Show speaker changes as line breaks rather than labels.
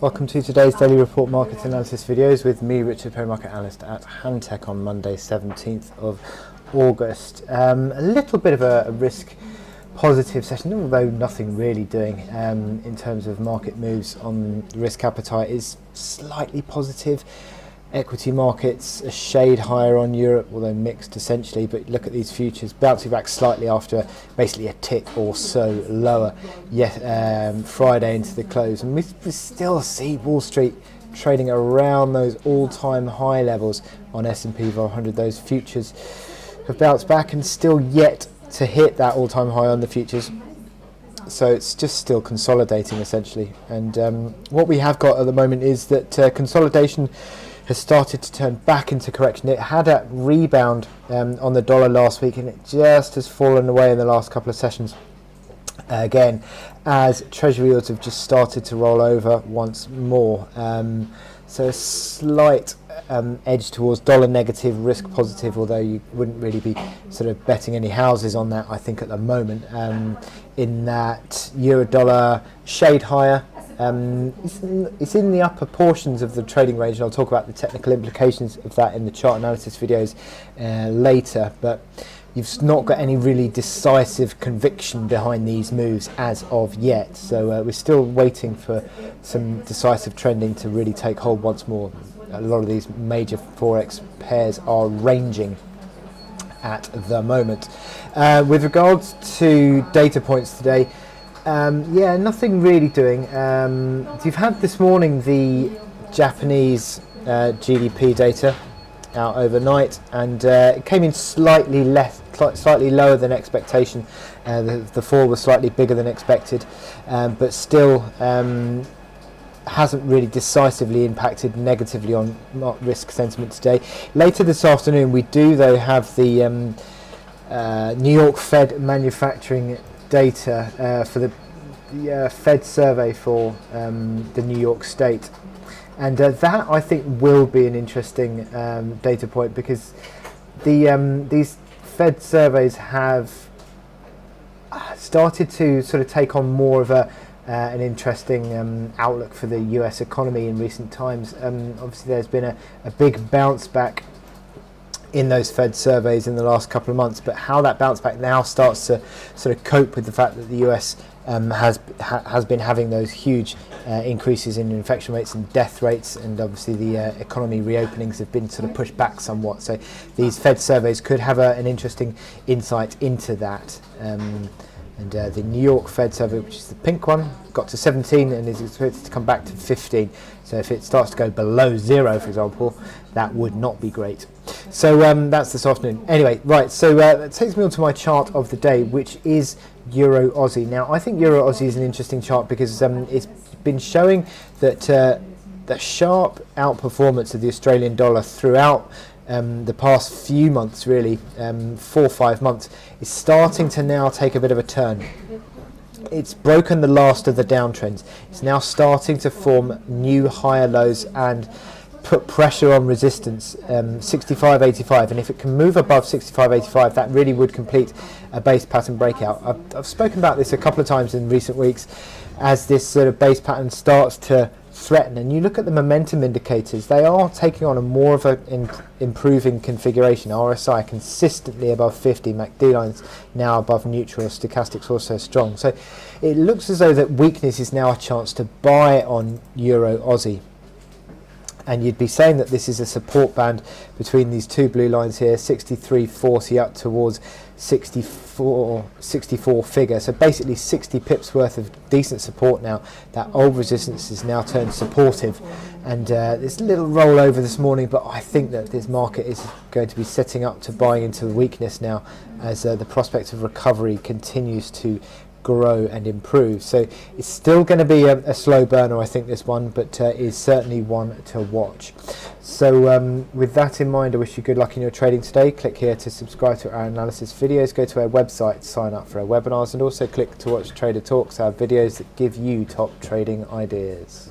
Welcome to today's daily report market analysis videos with me, Richard Perry, market analyst at Hantec on Monday 17th of August. A little bit of a risk positive session, although nothing really doing in terms of market moves. On the risk appetite is slightly positive. Equity markets a shade higher on Europe, although mixed essentially, but look at these futures bouncing back slightly after basically a tick or so lower Friday into the close, and we still see Wall Street trading around those all-time high levels on S&P 500. Those futures have bounced back and still yet to hit that all-time high on the futures, so it's just still consolidating essentially. And what we have got at the moment is that consolidation has started to turn back into correction. It had a rebound on the dollar last week, and it just has fallen away in the last couple of sessions again, as treasury yields have just started to roll over once more. So a slight edge towards dollar negative, risk positive, although you wouldn't really be sort of betting any houses on that, I think, at the moment. In that euro dollar shade higher. It's in the upper portions of the trading range, and I'll talk about the technical implications of that in the chart analysis videos later, but you've not got any really decisive conviction behind these moves as of yet, so we're still waiting for some decisive trending to really take hold once more. A lot of these major forex pairs are ranging at the moment. With regards to data points today, nothing really doing. You've had this morning the Japanese GDP data out overnight, and it came in slightly lower than expectation. The fall was slightly bigger than expected, but still hasn't really decisively impacted negatively on risk sentiment today. Later this afternoon, we do though have the New York Fed manufacturing data for the Fed survey for the New York State, and that I think will be an interesting data point, because these Fed surveys have started to sort of take on more of an interesting outlook for the US economy in recent times. Obviously there's been a big bounce back in those Fed surveys in the last couple of months, but how that bounce back now starts to sort of cope with the fact that the US has been having those huge increases in infection rates and death rates, and obviously the economy reopenings have been sort of pushed back somewhat. So these Fed surveys could have an interesting insight into that. And the New York Fed survey, which is the pink one, got to 17 and is expected to come back to 15. So if it starts to go below 0, for example, that would not be great. So that's this afternoon. Anyway, right, so that takes me on to my chart of the day, which is Euro Aussie. Now, I think Euro Aussie is an interesting chart because it's been showing that the sharp outperformance of the Australian dollar throughout the past few months, really 4 or 5 months, is starting to now take a bit of a turn. It's broken the last of the downtrends. It's now starting to form new higher lows and put pressure on resistance, 65.85, and if it can move above 65.85, that really would complete a base pattern breakout. I've spoken about this a couple of times in recent weeks as this sort of base pattern starts to threaten, and you look at the momentum indicators, they are taking on a more of an improving configuration. RSI consistently above 50, MACD lines now above neutral, stochastics also strong. So it looks as though that weakness is now a chance to buy on Euro Aussie. And you'd be saying that this is a support band between these two blue lines here, 63.40 up towards 64 figure. So basically 60 pips worth of decent support now. That old resistance is now turned supportive. And this little rollover this morning, but I think that this market is going to be setting up to buy into the weakness now as the prospect of recovery continues to grow and improve. So it's still going to be a slow burner, I think, this one, but is certainly one to watch. So with that in mind, I wish you good luck in your trading today. Click here to subscribe to our analysis videos, go to our website, sign up for our webinars, and also click to watch Trader Talks, our videos that give you top trading ideas.